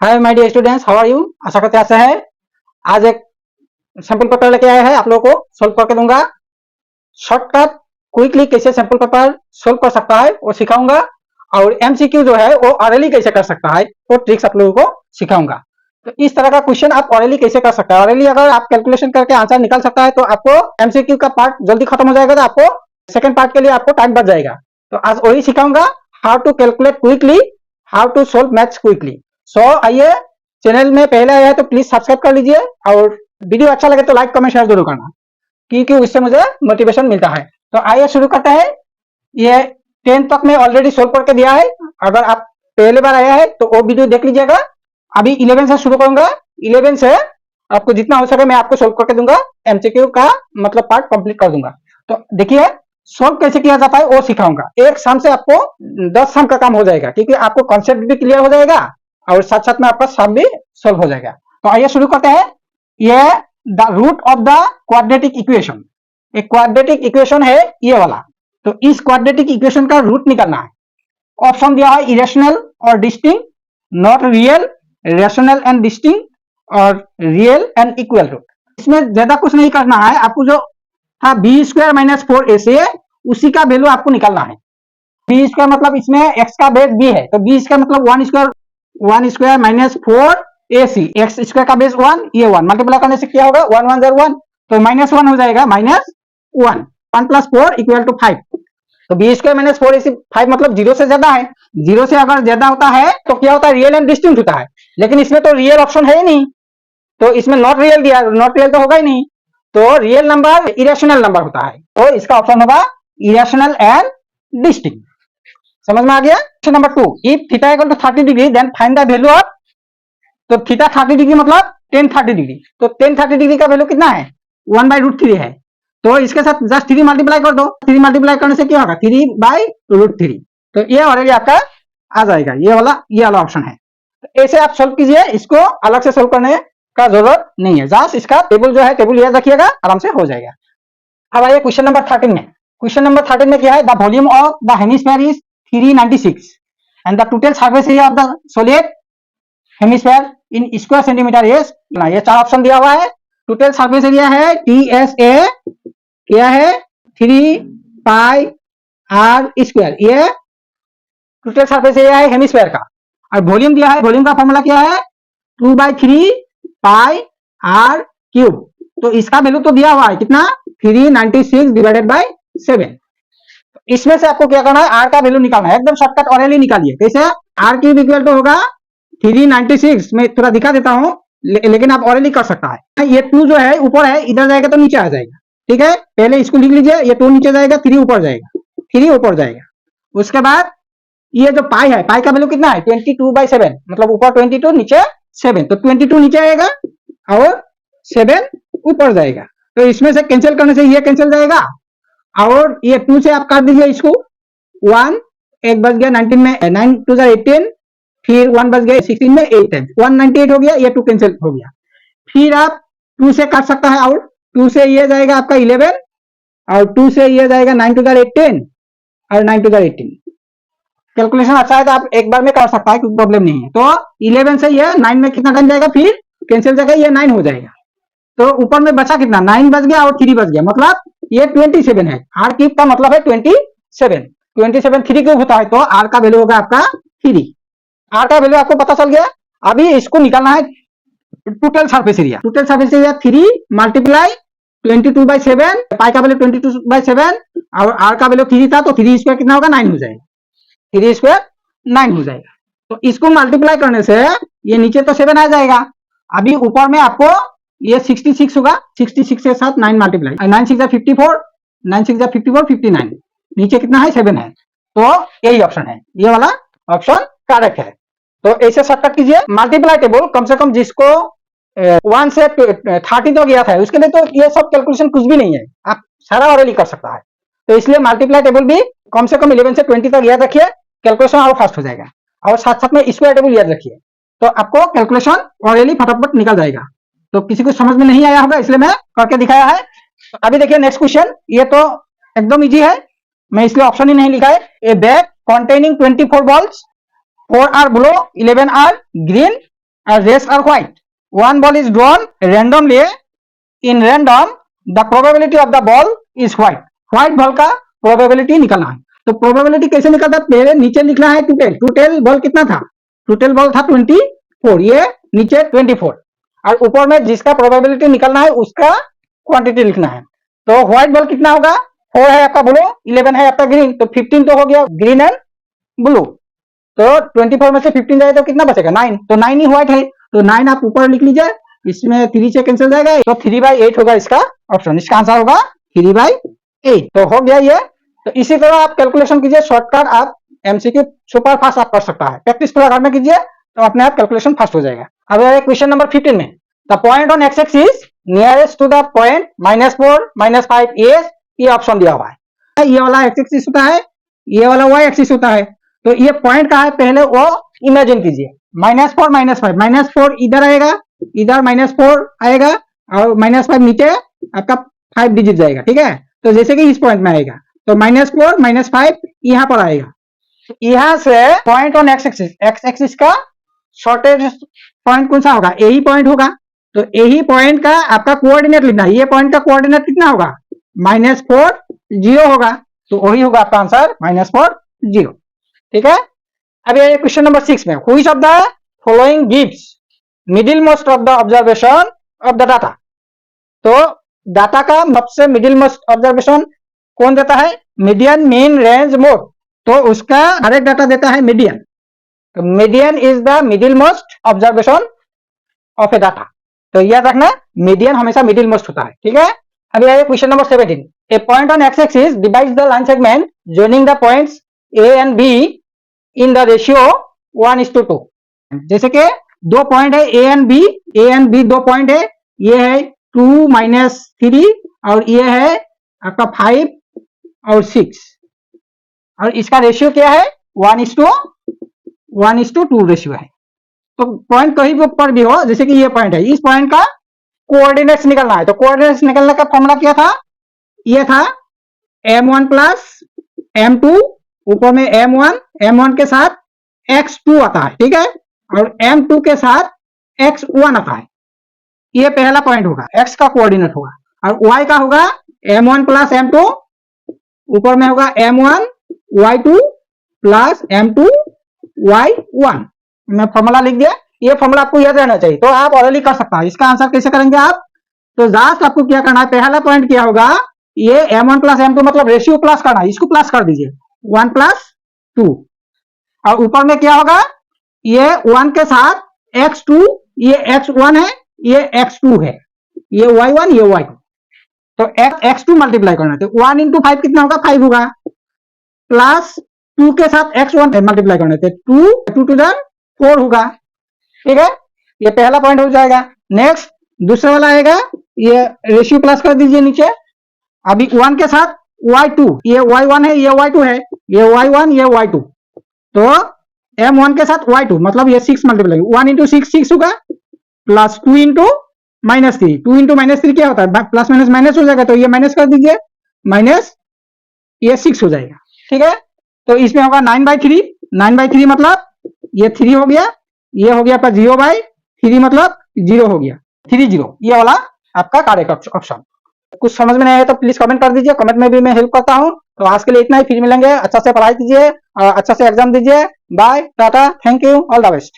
Hi my dear students, how are you. आशा करते हैं अच्छा है। आज एक सैंपल पेपर लेके आया है, आप लोगों को सोल्व करके दूंगा। शॉर्टकट क्विकली कैसे सैंपल पेपर सोल्व कर सकता है वो सिखाऊंगा, और एमसीक्यू जो है वो ऑरली कैसे कर सकता है वो ट्रिक्स आप लोगों को सिखाऊंगा। तो इस तरह का क्वेश्चन आप ऑरली कैसे कर सकते हैं। ऑरली अगर आप कैलकुलेशन करके आंसर निकाल सकता है तो आपको एमसीक्यू का पार्ट जल्दी खत्म हो जाएगा, तो आपको सेकेंड पार्ट के लिए आपको टाइम बच जाएगा। तो आज वही सिखाऊंगा, how to calculate quickly, how to solve maths quickly. So आइए, चैनल में पहले आया है तो प्लीज सब्सक्राइब कर लीजिए, और वीडियो अच्छा लगे तो लाइक कमेंट शेयर जरूर करना, क्योंकि उससे मुझे मोटिवेशन मिलता है। तो आइए शुरू करते हैं। ये 10 तक में ऑलरेडी सोल्व करके दिया है। अगर आप पहले बार आया है तो वो वीडियो देख लीजिएगा। अभी 11 से शुरू करूंगा। 11 से आपको जितना हो सके मैं आपको सोल्व करके दूंगा, एमसीक्यू का मतलब पार्ट कंप्लीट कर दूंगा। तो देखिए, सोल्व कैसे किया जाता है वो सिखाऊंगा। एक सम से आपको 10 सम का काम हो जाएगा, क्योंकि आपको कॉन्सेप्ट भी क्लियर हो जाएगा और साथ साथ में आपका सम भी सोल्व हो जाएगा। तो आइए शुरू करते हैं। ये the root of the quadratic equation, एक क्वाड्रेटिक इक्वेशन है ये वाला। तो इस क्वाड्रेटिक इक्वेशन का रूट निकालना है। ऑप्शन दिया है इरेशनल और distinct, not real, rational and distinct और रियल एंड इक्वल रूट। इसमें ज्यादा कुछ नहीं करना है, आपको जो था बी स्क्वायर माइनस 4ac उसी का वैल्यू आपको निकालना है। बी स्क्वायर मतलब इसमें एक्स का बेस बी है, तो बी स्क्वायर मतलब 1 square minus 4ac, x square का बेस 1, ये 1 मल्टीप्लाई करने से क्या होगा, 1 1 0 1, तो -1 हो जाएगा, -1 1 प्लस 4 इक्वल टू 5। तो बी स्क्वायर माइनस 4ac 5 मतलब 0 से ज्यादा है। 0 से अगर ज्यादा होता है तो क्या होता है, रियल एंड डिस्टिंक्ट होता है। लेकिन इसमें तो रियल ऑप्शन है ही नहीं, तो इसमें नॉट रियल दिया, नॉट रियल तो होगा ही नहीं। तो रियल नंबर इरेशनल नंबर होता है, तो इसका ऑप्शन होगा इरेशनल एंड डिस्टिंक्ट। समझ में आ गया। Question number 2, if theta equal to 30 degree then find the value of. तो थीटा 30 डिग्री मतलब tan 30 डिग्री, तो tan 30 डिग्री का वैल्यू कितना है, 1/√3 है। तो इसके साथ जस्ट 3 मल्टीप्लाई कर दो। 3 मल्टीप्लाई करने से क्या होगा, 3/√3। तो ये ऑलरेडी आपका आ जाएगा, ये वाला ऑप्शन है। तो ऐसे आप सोल्व कीजिए, इसको अलग से सोल्व करने का जरूरत नहीं है। जस्ट इसका टेबल जो है टेबल याद रखिएगा, आराम से हो जाएगा। अब आइए क्वेश्चन नंबर 13 में। क्वेश्चन नंबर 13 में क्या है, the volume of the hemisphere is 396 and the total surface area of the solid hemisphere in square centimetre is. ये 4 ऑप्शन दिया हुआ है। टोटल सरफेस एरिया है TSA, क्या है 3 πr स्क्वायर, ये टोटल सरफेस एरिया है हेमिस्फीयर का। और वॉल्यूम दिया है, वॉल्यूम का फॉर्मूला क्या है, 2/3 πr³। तो इसका वैल्यू तो दिया हुआ है कितना, 396 डिवाइडेड बाय 7। इसमें से आपको क्या करना है, आर का वैल्यू निकालना है। एकदम शॉर्टकट ऑरली निकालिए। कैसे, r³ इक्वल टू होगा 396, मैं थोड़ा दिखा देता हूं, लेकिन आप ऑरली कर सकता है। ये 2 जो है ऊपर है, इधर जाएगा तो नीचे आ जाएगा। ठीक है, पहले इसको लिख लीजिए, ये 2 नीचे जाएगा, 3 ऊपर जाएगा, 3 ऊपर जाएगा। उसके बाद ये जो पाई है, पाई का वैल्यू कितना है, 22/7, मतलब ऊपर 22 नीचे 7, तो 22 नीचे आएगा और 7 ऊपर जाएगा। तो इसमें से कैंसिल करने से ये कैंसिल जाएगा, और ये 2 से आप काट दीजिए इसको। 1 एक बच गया 19 में, 9 2 18, फिर 1 बच गया 16 में, 8 टाइम्स 198 हो गया, ये 2 कैंसिल हो गया। फिर आप 2 से काट सकता है, और 2 से ये जाएगा आपका 11, और 2 से ये जाएगा 9 2 18 और 9 2 18। कैलकुलेशन अच्छा है तो आप एक बार में कर सकता है, कोई प्रॉब्लम नहीं है। तो 11 से ये 9 में कितना टाइम जाएगा, फिर कैंसिल जाएगा, ये 9 हो जाएगा। तो ऊपर में बचा कितना, 9 बच गया और 3 बच गया, मतलब ये 27 है। r³ का मतलब है 27। 27 3³ होता है, तो r का वैल्यू होगा आपका 3। r का वैल्यू आपको पता चल गया। अभी इसको निकालना है total surface area. Total surface area 3 multiply 22/7, पाई का वैल्यू 22/7 और r का वैल्यू 3 था, तो 3 स्क्वायर कितना होगा, 9 हो जाएगा। 3 स्क्वायर 9 हो जाएगा। तो इसको मल्टीप्लाई करने से ये नीचे तो 7 आ जाएगा। अभी ऊपर में आपको ये 66 होगा, 66 के साथ 9 मल्टीप्लाई, 9 6 54, 9 6 54 59, नीचे कितना है, 7 है। तो यही ऑप्शन है, ये वाला ऑप्शन करेक्ट है। तो ऐसे शॉर्टकट कीजिए। मल्टीप्लाई टेबल कम से कम जिसको 1 से 30 तो गया था, उसके लिए तो ये सब कैलकुलेशन कुछ भी नहीं है, आप सारा ऑरली कर सकता है। तो इसलिए मल्टीप्लाई टेबल भी कम से कम 11 से 20 तक याद रखिए, कैलकुलेशन और फास्ट हो जाएगा। और साथ साथ में स्क्वायर टेबल याद रखिए, तो आपको कैलकुलेशन ऑरली फटाफट निकल जाएगा। तो किसी को समझ में नहीं आया होगा, इसलिए मैं करके दिखाया है। तो अभी देखिए नेक्स्ट क्वेश्चन, ये तो एकदम इजी है, मैं इसलिए ऑप्शन ही नहीं लिखा है। ए bag containing 24 balls, 4 are blue, 11 are green and rest are white. One ball is drawn randomly. In random, the probability of the ball is white. White ball का probability निकालना है. तो probability कैसे निकलता है? पहले नीचे लिखना है टोटल. टोटल बॉल कितना था? टोटल बॉल था 24. ये नीचे 24 और ऊपर में जिसका प्रोबेबिलिटी निकलना है उसका क्वांटिटी लिखना है. तो व्हाइट बॉल कितना होगा? 4 है आपका ब्लू, 11 है आपका ग्रीन, तो 15 तो हो गया ग्रीन एंड ब्लू. तो 24 में से 15 जाए तो कितना बचेगा? 9. तो 9 ही व्हाइट है, तो 9 आप ऊपर लिख लीजिए. इसमें 3 से कैंसिल जाएगा, तो 3/8 होगा इसका ऑप्शन. इसका आंसर होगा 3/8. तो हो गया ये. तो इसी तरह आप कैलकुलेशन कीजिए. शॉर्टकट आप एमसीक्यू सुपर फास्ट आप कर सकता है. प्रैक्टिस थोड़ा घर में कीजिए तो अपने आप कैलकुलेशन फास्ट हो जाएगा. अब क्वेश्चन नंबर 15 में the point on X axis nearest to the point -4 -5 ये ऑप्शन दिया हुआ है. ये वाला एक्स एक्सिस होता है, ये वाला वाई एक्सिस होता है. तो ये पॉइंट कहाँ है पहले वो इमेजिन कीजिए. -4 -5, -4 इधर आएगा, इधर -4 आएगा और -5 नीचे आपका 5 डिजिट जाएगा. ठीक है, तो जैसे कि इस पॉइंट में आएगा तो -4 -5 यहाँ पर आएगा. यहां से पॉइंट ऑन एक्स एक्सिस का शॉर्टेस्ट पॉइंट कौन सा होगा? यही पॉइंट होगा. तो यही पॉइंट का आपका कोऑर्डिनेट लिखना है. ये पॉइंट का कोऑर्डिनेट कितना होगा? -4 0 होगा. तो वही होगा आपका आंसर -4 0. ठीक है. अब ये क्वेश्चन नंबर 6 में which of the following gives middle most of the observation of the data. तो डाटा का सबसे मिडिल मोस्ट ऑब्जर्वेशन कौन देता है? Median, mean, range, mode. तो उसका हर एक डाटा देता है मीडियन. तो median is the middle most observation of A data. तो याद रखना मीडियन हमेशा मिडिल मोस्ट होता है. ठीक है. अभी आइए question number 17. A point on X axis divides the line segment joining the points A and be in the ratio 1:2. जैसे कि दो पॉइंट है ए एंड बी दो पॉइंट है. ये है 2 - 3 और ये है आपका 5 और 6 और इसका रेशियो क्या है? 1:2 रेशियो है. तो पॉइंट कहीं पर भी हो, जैसे कि ये पॉइंट है, इस पॉइंट का कोऑर्डिनेट्स निकलना है. तो कोऑर्डिनेट्स निकलने का फॉर्मूला क्या था? ये था m1 + m2, ऊपर में m1 के साथ x2 आता है. ठीक है, और m2 के साथ x1 आता है. ये पहला पॉइंट होगा, x का कोऑर्डिनेट होगा. और y का होगा m1 + m2, ऊपर में होगा m1 y2 + m2 y1. मैं फॉर्मूला लिख दिया. ये फॉर्मूला आपको याद रहना चाहिए, तो आप ऑलरेडी कर सकता है. इसका आंसर कैसे करेंगे आप? तो जस्ट आपको क्या करना है, पहला पॉइंट क्या होगा? ये m1 + m2 मतलब रेशियो प्लस करना है. इसको प्लस कर दीजिए 1 + 2 और ऊपर में क्या होगा? ये 1 के साथ x2, ये x1 है, ये x2 है, ये y1, ये y2. तो x2 मल्टीप्लाई करना है. तो 1 × 5 कितना होगा? 5 होगा. प्लस 2 के साथ x1 मल्टीप्लाई करना है. 2 × 4 होगा. ठीक है, ये पहला पॉइंट हो जाएगा. नेक्स्ट दूसरा वाला आएगा, ये रेशियो प्लस कर दीजिए नीचे. अभी 1 के साथ y2, ये y1 है, ये y2 है, ये y1, ये y2. तो m1 के साथ y2 मतलब ये 6 मल्टीप्लाई 1 × 6 6 होगा. प्लस 2 × -3, 2 × -3 क्या होता है? प्लस माइनस माइनस हो जाएगा. तो ये माइनस कर दीजिए, माइनस ये 6 हो जाएगा. ठीक है, तो इसमें होगा 9/3. 9/3 मतलब ये 3 हो गया, ये हो गया आपका 0/3 मतलब 0 हो गया. 30 ये वाला आपका करेक्ट ऑप्शन. कुछ समझ में नहीं आया तो प्लीज कमेंट कर दीजिए. कमेंट में भी मैं हेल्प करता हूं. तो आज के लिए इतना ही. फिर मिलेंगे. अच्छा से पढ़ाई कीजिए और अच्छा से एग्जाम दीजिए. बाय, टाटा, thank you, all the best.